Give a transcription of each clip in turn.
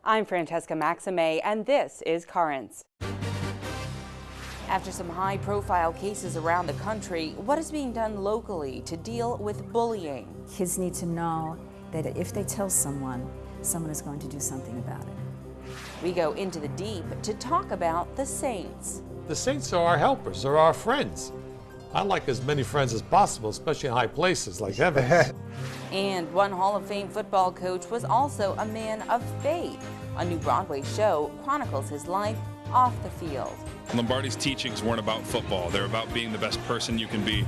I'm Francesca Maxime, and this is Currents. After some high-profile cases around the country, what is being done locally to deal with bullying? Kids need to know that if they tell someone, someone is going to do something about it. We go into the deep to talk about the Saints. The Saints are our helpers, they're our friends. I like as many friends as possible, especially in high places like heaven. And one Hall of Fame football coach was also a man of faith. A new Broadway show chronicles his life off the field. Lombardi's teachings weren't about football. They're about being the best person you can be.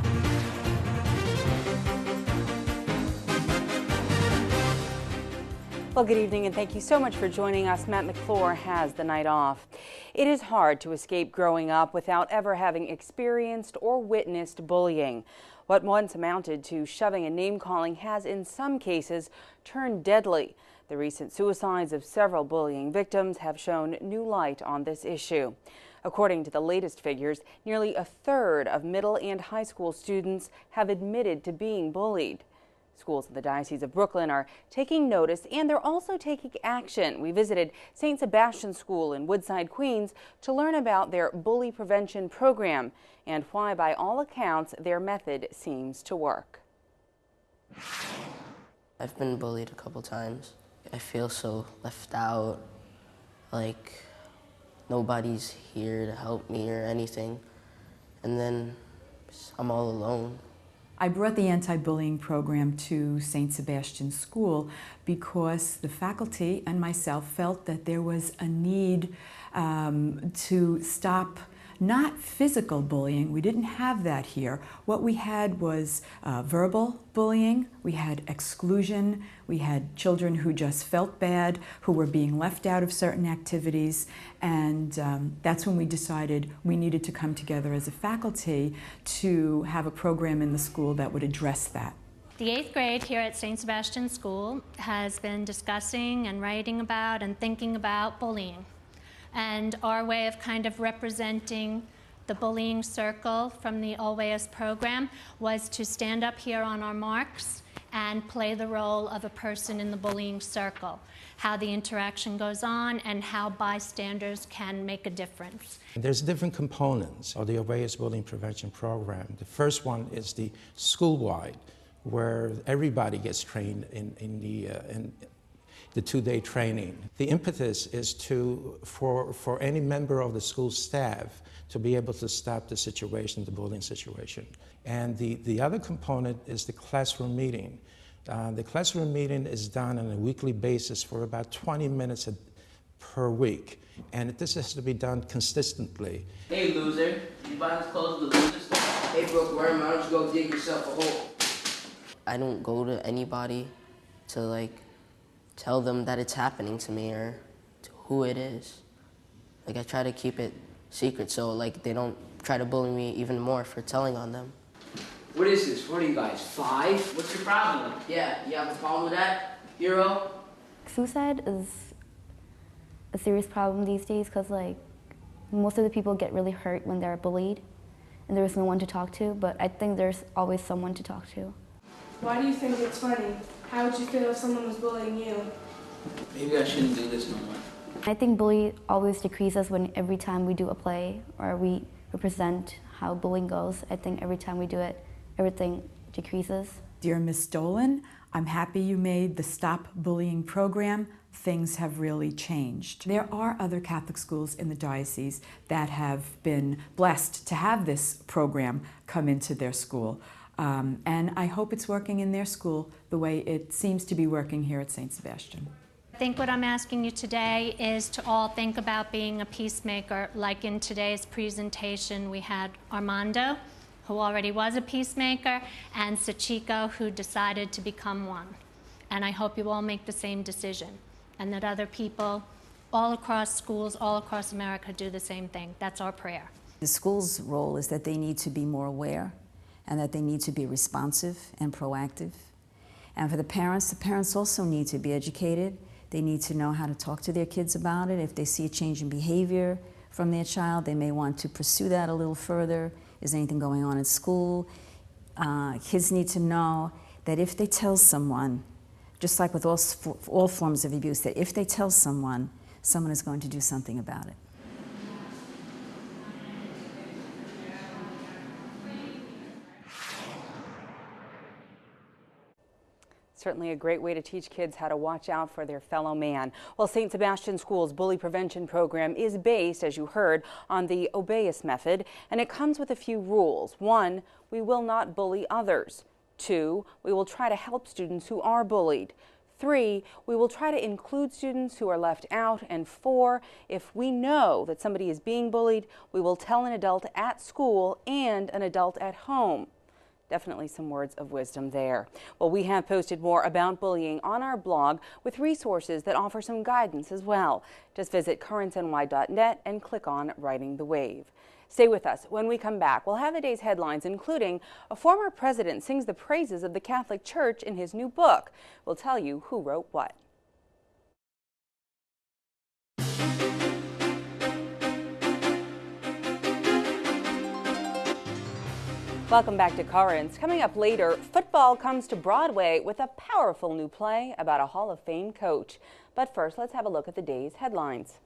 Well, good evening, and thank you so much for joining us. Matt McClure has the night off. It is hard to escape growing up without ever having experienced or witnessed bullying. What once amounted to shoving and name-calling has in some cases turned deadly. The recent suicides of several bullying victims have shown new light on this issue. According to the latest figures, nearly a third of middle and high school students have admitted to being bullied. Schools in the Diocese of Brooklyn are taking notice, and they're also taking action. We visited St. Sebastian School in Woodside, Queens, to learn about their bully prevention program and why, by all accounts, their method seems to work. I've been bullied a couple times. I feel so left out, like nobody's here to help me or anything, and then I'm all alone. I brought the anti-bullying program to St. Sebastian School because the faculty and myself felt that there was a need to stop not physical bullying. We didn't have that here. What we had was verbal bullying, we had exclusion, we had children who just felt bad, who were being left out of certain activities, and that's when we decided we needed to come together as a faculty to have a program in the school that would address that. The 8th grade here at St. Sebastian School has been discussing and writing about and thinking about bullying. And our way of kind of representing the bullying circle from the Always program was to stand up here on our marks and play the role of a person in the bullying circle, how the interaction goes on and how bystanders can make a difference. There's different components of the Always bullying prevention program. The first one is the school-wide, where everybody gets trained in the 2-day training. The impetus is for any member of the school staff to be able to stop the situation, the bullying situation. And the other component is the classroom meeting. The classroom meeting is done on a weekly basis for about 20 minutes per week. And this has to be done consistently. Hey loser, you buy this clothes at the loser store? Hey Brooke, why don't you go dig yourself a hole? I don't go to anybody to tell them that it's happening to me or to who it is. I try to keep it secret so they don't try to bully me even more for telling on them. What is this? What are you guys, 5? What's your problem? Yeah, you have a problem with that, hero? Suicide is a serious problem these days because most of the people get really hurt when they're bullied and there's no one to talk to, but I think there's always someone to talk to. Why do you think it's funny? How would you feel if someone was bullying you? Maybe I shouldn't do this no more. I think bullying always decreases every time we do a play or we represent how bullying goes. I think every time we do it, everything decreases. Dear Ms. Dolan, I'm happy you made the Stop Bullying program. Things have really changed. There are other Catholic schools in the diocese that have been blessed to have this program come into their school. And I hope it's working in their school the way it seems to be working here at St. Sebastian. I think what I'm asking you today is to all think about being a peacemaker. Like in today's presentation, we had Armando, who already was a peacemaker, and Sachiko, who decided to become one. And I hope you all make the same decision, and that other people all across schools, all across America do the same thing. That's our prayer. The school's role is that they need to be more aware and that they need to be responsive and proactive. And for the parents also need to be educated. They need to know how to talk to their kids about it. If they see a change in behavior from their child, they may want to pursue that a little further. Is there anything going on at school? Kids need to know that if they tell someone, just like with all forms of abuse, that if they tell someone, someone is going to do something about it. Certainly a great way to teach kids how to watch out for their fellow man. Well, St. Sebastian School's bully prevention program is based, as you heard, on the Obeus method, and it comes with a few rules. 1, we will not bully others. 2, we will try to help students who are bullied. 3, we will try to include students who are left out. And 4, if we know that somebody is being bullied, we will tell an adult at school and an adult at home. Definitely some words of wisdom there. Well, we have posted more about bullying on our blog with resources that offer some guidance as well. Just visit currentsny.net and click on Riding the Wave. Stay with us. When we come back, we'll have the day's headlines, including a former president sings the praises of the Catholic Church in his new book. We'll tell you who wrote what. Welcome back to Currents. Coming up later, football comes to Broadway with a powerful new play about a Hall of Fame coach. But first, let's have a look at the day's headlines.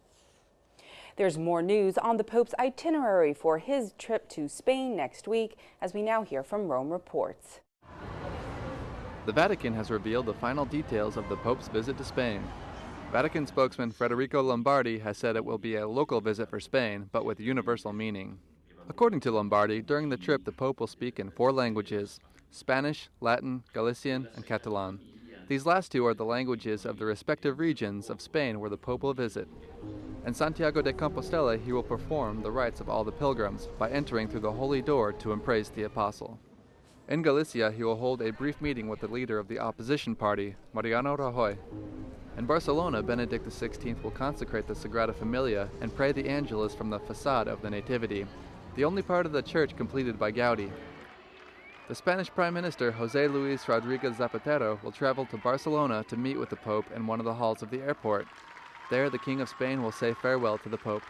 There's more news on the Pope's itinerary for his trip to Spain next week, as we now hear from Rome Reports. The Vatican has revealed the final details of the Pope's visit to Spain. Vatican spokesman Federico Lombardi has said it will be a local visit for Spain, but with universal meaning. According to Lombardi, during the trip the Pope will speak in 4 languages: Spanish, Latin, Galician, and Catalan. These last 2 are the languages of the respective regions of Spain where the Pope will visit. In Santiago de Compostela, he will perform the rites of all the pilgrims by entering through the Holy Door to embrace the Apostle. In Galicia, he will hold a brief meeting with the leader of the opposition party, Mariano Rajoy. In Barcelona, Benedict XVI will consecrate the Sagrada Familia and pray the Angelus from the facade of the Nativity, the only part of the church completed by Gaudi. The Spanish Prime Minister José Luis Rodríguez Zapatero will travel to Barcelona to meet with the Pope in one of the halls of the airport. There, the King of Spain will say farewell to the Pope.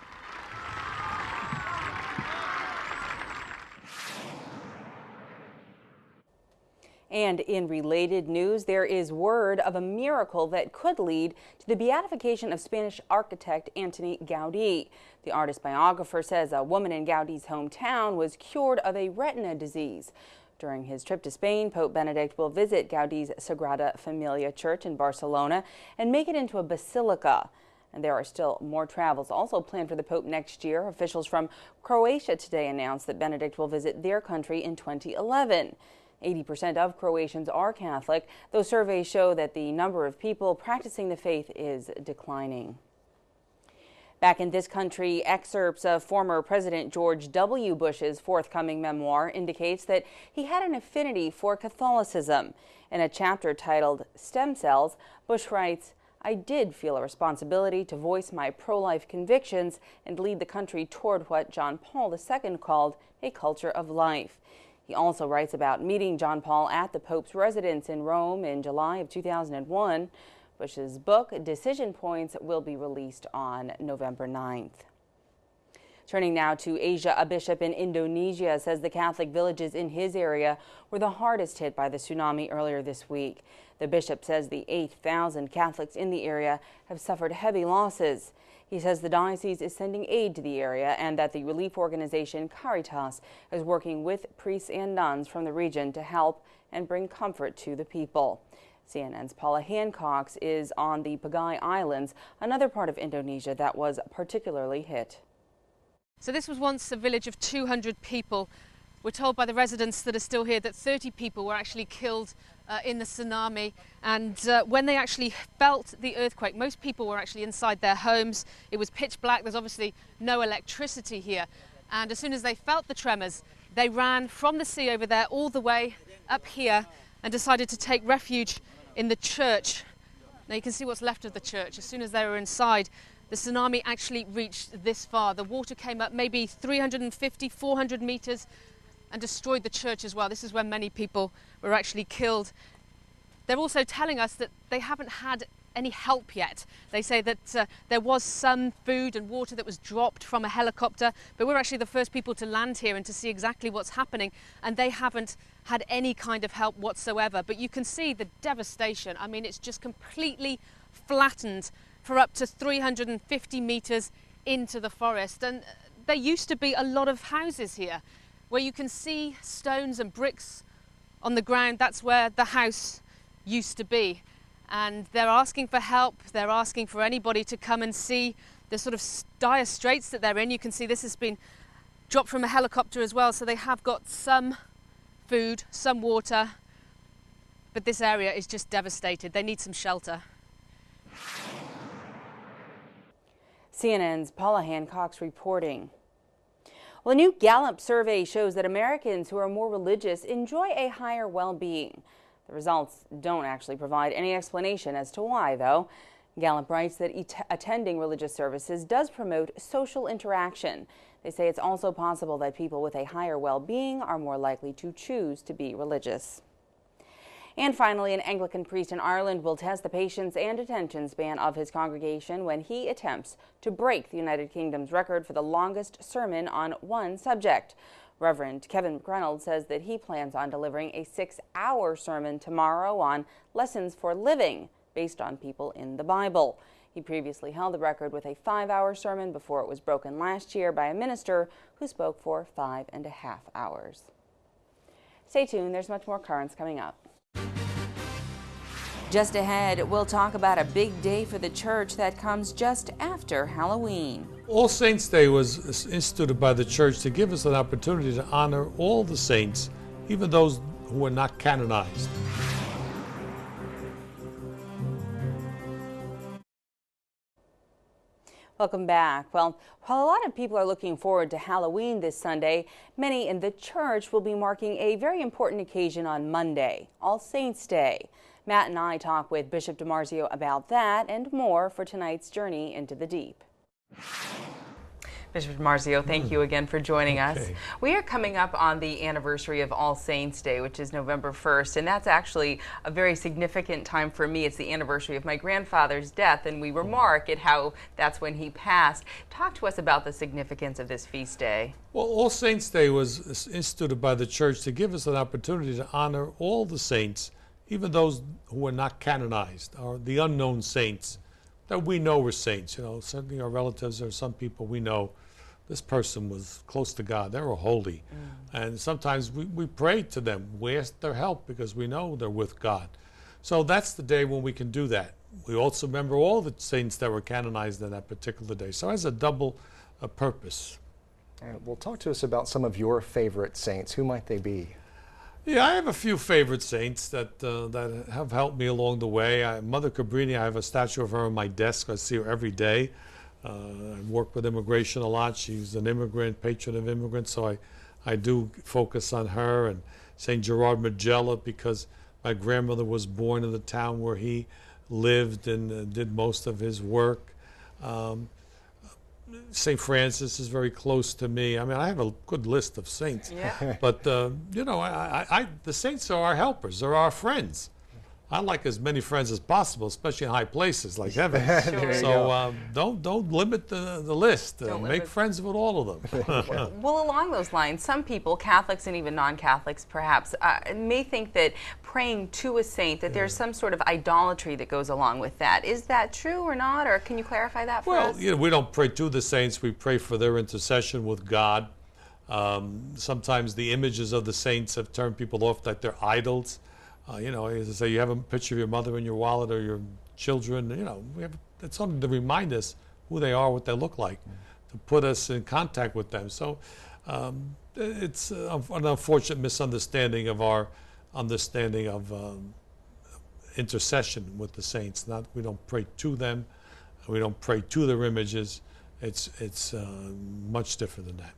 And in related news, there is word of a miracle that could lead to the beatification of Spanish architect Antoni Gaudí. The artist biographer says a woman in Gaudi's hometown was cured of a retina disease. During his trip to Spain, Pope Benedict will visit Gaudi's Sagrada Familia church in Barcelona and make it into a basilica. And there are still more travels also planned for the Pope next year. Officials from Croatia today announced that Benedict will visit their country in 2011. 80% of Croatians are Catholic, though surveys show that the number of people practicing the faith is declining. Back in this country, excerpts of former President George W. Bush's forthcoming memoir indicates that he had an affinity for Catholicism. In a chapter titled Stem Cells, Bush writes, "I did feel a responsibility to voice my pro-life convictions and lead the country toward what John Paul II called a culture of life." He also writes about meeting John Paul at the Pope's residence in Rome in July of 2001. Bush's book, Decision Points, will be released on November 9th. Turning now to Asia, a bishop in Indonesia says the Catholic villages in his area were the hardest hit by the tsunami earlier this week. The bishop says the 8,000 Catholics in the area have suffered heavy losses. He says the diocese is sending aid to the area and that the relief organization Caritas is working with priests and nuns from the region to help and bring comfort to the people. CNN's Paula Hancock is on the Pagai Islands, another part of Indonesia that was particularly hit. So this was once a village of 200 people. We're told by the residents that are still here that 30 people were actually killed in the tsunami, and when they actually felt the earthquake, most people were actually inside their homes. It was pitch black, there's obviously no electricity here, and as soon as they felt the tremors, they ran from the sea over there all the way up here and decided to take refuge in the church. Now you can see what's left of the church. As soon as they were inside, the tsunami actually reached this far. The water came up maybe 350, 400 meters and destroyed the church as well. This is where many people were actually killed. They're also telling us that they haven't had any help yet. They say that there was some food and water that was dropped from a helicopter, but we're actually the first people to land here and to see exactly what's happening, and they haven't had any kind of help whatsoever. But you can see the devastation. I mean, it's just completely flattened for up to 350 meters into the forest. And there used to be a lot of houses here where you can see stones and bricks on the ground. That's where the house used to be. And they're asking for help. They're asking for anybody to come and see the sort of dire straits that they're in. You can see this has been dropped from a helicopter as well, so they have got some food, some water, but this area is just devastated. They need some shelter. CNN's Paula Hancock's reporting. Well, a new Gallup survey shows that Americans who are more religious enjoy a higher well-being. The results don't actually provide any explanation as to why, though. Gallup writes that attending religious services does promote social interaction. They say it's also possible that people with a higher well-being are more likely to choose to be religious. And finally, an Anglican priest in Ireland will test the patience and attention span of his congregation when he attempts to break the United Kingdom's record for the longest sermon on one subject. Reverend Kevin McReynolds says that he plans on delivering a 6-hour sermon tomorrow on lessons for living based on people in the Bible. He previously held the record with a 5-hour sermon before it was broken last year by a minister who spoke for 5.5 hours. Stay tuned, there's much more Currents coming up. Just ahead, we'll talk about a big day for the church that comes just after Halloween. All Saints Day was instituted by the church to give us an opportunity to honor all the saints, even those who were not canonized. Welcome back. Well, while a lot of people are looking forward to Halloween this Sunday, many in the church will be marking a very important occasion on Monday, All Saints Day. Matt and I talk with Bishop DiMarzio about that and more for tonight's Journey into the Deep. Bishop DiMarzio, thank you again for joining us. We are coming up on the anniversary of All Saints Day, which is November 1st, and that's actually a very significant time for me. It's the anniversary of my grandfather's death, and we remark at how that's when he passed. Talk to us about the significance of this feast day. Well, All Saints Day was instituted by the church to give us an opportunity to honor all the saints, even those who were not canonized, or the unknown saints that we know were saints. You know, certainly our relatives or some people we know, this person was close to God. They were holy. And sometimes we pray to them. We ask their help because we know they're with God. So that's the day when we can do that. We also remember all the saints that were canonized on that particular day. So it has a double purpose. Well, talk to us about some of your favorite saints. Who might they be? Yeah, I have a few favorite saints that have helped me along the way. Mother Cabrini, I have a statue of her on my desk. I see her every day. I work with immigration a lot. She's an immigrant, patron of immigrants, so I do focus on her. And St. Gerard Magella, because my grandmother was born in the town where he lived and did most of his work. St. Francis is very close to me. I mean, I have a good list of saints. Yeah. But, you know, the saints are our helpers. They're our friends. I like as many friends as possible, especially in high places like heaven. Sure. So don't limit the list. Make friends with all of them. Well, along those lines, some people, Catholics and even non-Catholics perhaps, may think that praying to a saint, that there's some sort of idolatry that goes along with that. Is that true or not, or can you clarify that for us? Well, you know, we don't pray to the saints. We pray for their intercession with God. Sometimes the images of the saints have turned people off, like they're idols. You know, as I say, you have a picture of your mother in your wallet or your children. You know, it's something to remind us who they are, what they look like, to put us in contact with them. So it's an unfortunate misunderstanding of our understanding of intercession with the saints. We don't pray to them, we don't pray to their images. It's much different than that.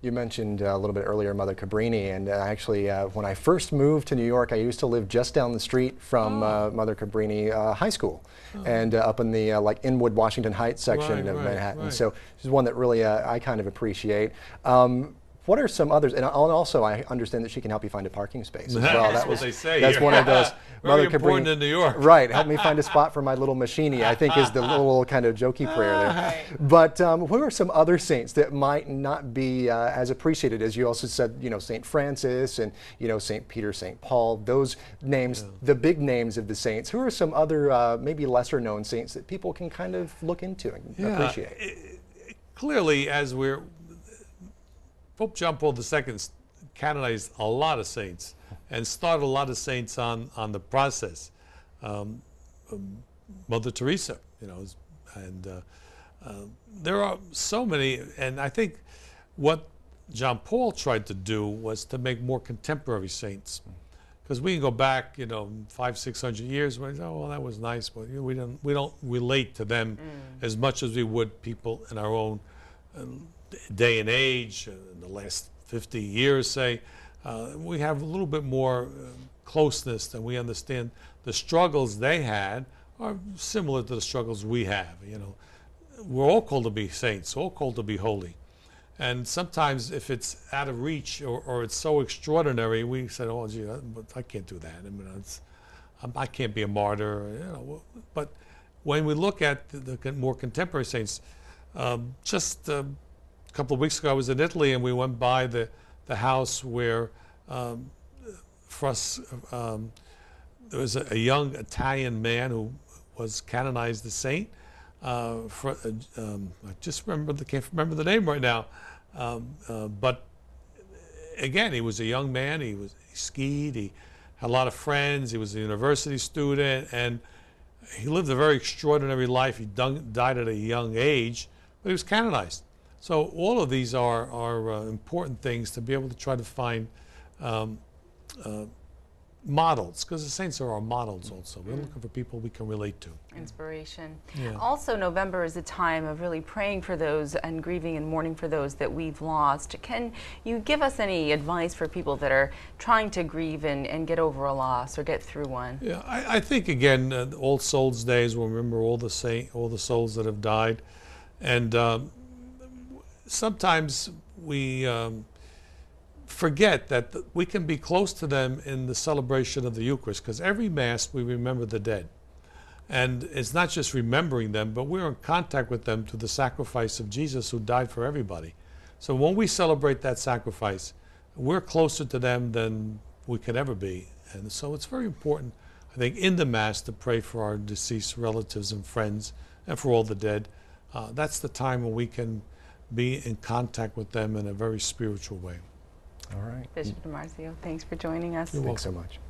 You mentioned a little bit earlier Mother Cabrini, and actually when I first moved to New York, I used to live just down the street from Mother Cabrini High School, and up in the like Inwood, Washington Heights section of Manhattan. So this is one that really I kind of appreciate. What are some others? And also, I understand that she can help you find a parking space as well. That's what they say. That's one of those Mother important Cabrini, in New York. Right, help me find a spot for my little machini, I think is the little kind of jokey prayer there. But who are some other saints that might not be as appreciated? As you also said, you know, St. Francis and, you know, St. Peter, St. Paul, those names, the big names of the saints. Who are some other maybe lesser known saints that people can kind of look into and appreciate? Clearly, as Pope John Paul II canonized a lot of saints and started a lot of saints on the process. Mother Teresa, you know, and there are so many, and I think what John Paul tried to do was to make more contemporary saints. Because we can go back, you know, 500-600 years, and we say, oh, well, that was nice, but you know, we don't relate to them as much as we would people in our own day and age, in the last 50 years, say. We have a little bit more closeness, and we understand the struggles they had are similar to the struggles we have. You know, we're all called to be saints, all called to be holy. And sometimes if it's out of reach or it's so extraordinary, we say, oh, gee, I can't do that. I mean, I can't be a martyr. You know, but when we look at the more contemporary saints, just a couple of weeks ago I was in Italy and we went by the house where for us, there was a young Italian man who was canonized a saint. I just can't remember the name right now. But again, he was a young man. He skied. He had a lot of friends. He was a university student, and he lived a very extraordinary life. He died at a young age, but he was canonized. So all of these are important things to be able to try to find models, because the saints are our models also. We're looking for people we can relate to. Inspiration. Yeah. Also, November is a time of really praying for those and grieving and mourning for those that we've lost. Can you give us any advice for people that are trying to grieve and get over a loss or get through one? Yeah, I think, again, All Souls Days, we'll remember all the souls that have died. And sometimes we forget that we can be close to them in the celebration of the Eucharist, because every Mass we remember the dead. And it's not just remembering them, but we're in contact with them through the sacrifice of Jesus, who died for everybody. So when we celebrate that sacrifice, we're closer to them than we can ever be. And so it's very important, I think, in the Mass to pray for our deceased relatives and friends and for all the dead. That's the time when we can be in contact with them in a very spiritual way. All right. Bishop DiMarzio, thanks for joining us. Thanks so much.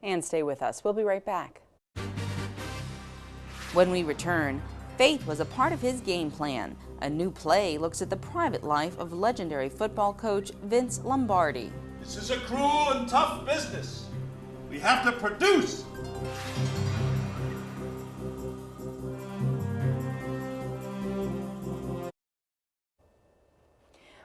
And stay with us. We'll be right back. When we return, faith was a part of his game plan. A new play looks at the private life of legendary football coach Vince Lombardi. This is a cruel and tough business. We have to produce.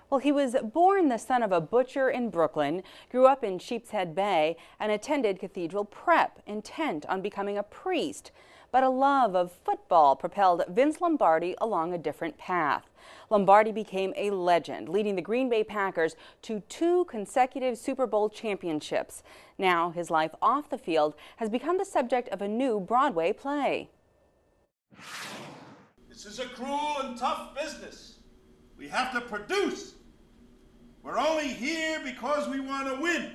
Well, he was born the son of a butcher in Brooklyn, grew up in Sheepshead Bay, and attended Cathedral Prep, intent on becoming a priest. But a love of football propelled Vince Lombardi along a different path. Lombardi became a legend, leading the Green Bay Packers to 2 consecutive Super Bowl championships. Now, his life off the field has become the subject of a new Broadway play. This is a cruel and tough business. We have to produce. We're only here because we want to win.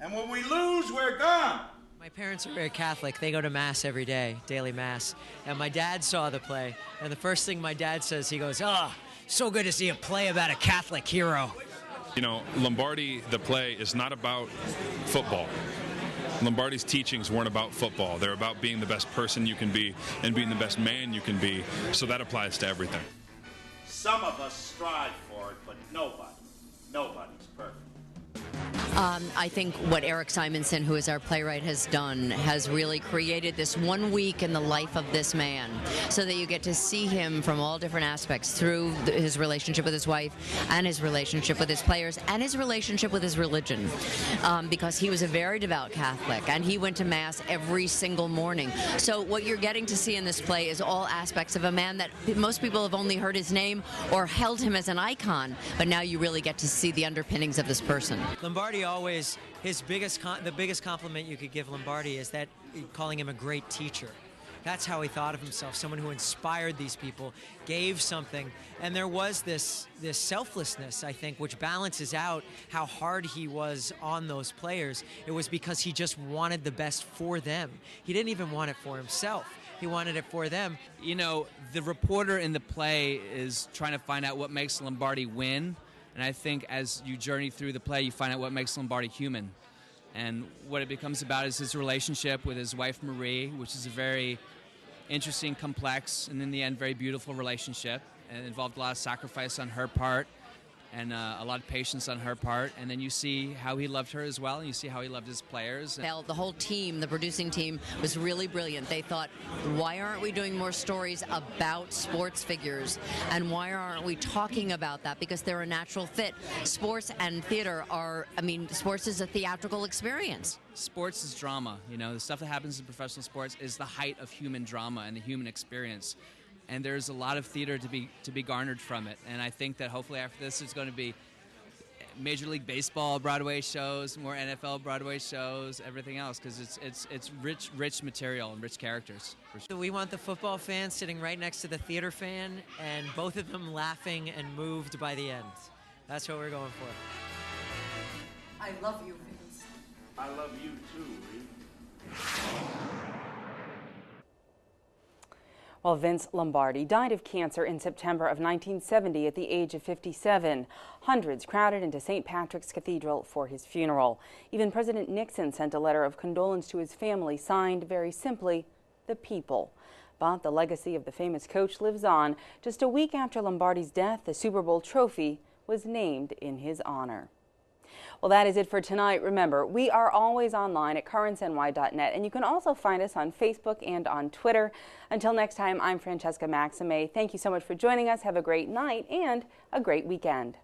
And when we lose, we're gone. My parents are very Catholic. They go to Mass every day, daily Mass. And my dad saw the play. And the first thing my dad says, he goes, "Oh, so good to see a play about a Catholic hero." You know, Lombardi, the play, is not about football. Lombardi's teachings weren't about football. They're about being the best person you can be and being the best man you can be. So that applies to everything. Some of us strive for it, but nobody's perfect. I think what Eric Simonson, who is our playwright, has done has really created this 1 week in the life of this man, so that you get to see him from all different aspects through his relationship with his wife and his relationship with his players and his relationship with his religion, because he was a very devout Catholic and he went to Mass every single morning. So what you're getting to see in this play is all aspects of a man that most people have only heard his name or held him as an icon, but now you really get to see the underpinnings of this person. Lombardi always, the biggest compliment you could give Lombardi is that calling him a great teacher. That's how he thought of himself, someone who inspired these people, gave something. And there was this selflessness, I think, which balances out how hard he was on those players. It was because he just wanted the best for them. He didn't even want it for himself. He wanted it for them. You know, the reporter in the play is trying to find out what makes Lombardi win. And I think as you journey through the play, you find out what makes Lombardi human. And what it becomes about is his relationship with his wife, Marie, which is a very interesting, complex, and in the end, very beautiful relationship. And it involved a lot of sacrifice on her part and a lot of patience on her part. And then you see how he loved her as well, and you see how he loved his players. The whole team, the producing team, was really brilliant. They thought, why aren't we doing more stories about sports figures? And why aren't we talking about that? Because they're a natural fit. Sports and theater are, sports is a theatrical experience. Sports is drama. You know, the stuff that happens in professional sports is the height of human drama and the human experience. And there's a lot of theater to be garnered from it. And I think that hopefully after this there's going to be Major League Baseball Broadway shows, more NFL Broadway shows, everything else, because it's rich material and rich characters. So we want the football fan sitting right next to the theater fan, and both of them laughing and moved by the end. That's what we're going for. I love you, Vince. I love you too, Reed. Well, Vince Lombardi died of cancer in September of 1970 at the age of 57. Hundreds crowded into St. Patrick's Cathedral for his funeral. Even President Nixon sent a letter of condolence to his family, signed very simply, "The People." But the legacy of the famous coach lives on. Just a week after Lombardi's death, the Super Bowl trophy was named in his honor. Well, that is it for tonight. Remember, we are always online at currentsny.net, and you can also find us on Facebook and on Twitter. Until next time, I'm Francesca Maxime. Thank you so much for joining us. Have a great night and a great weekend.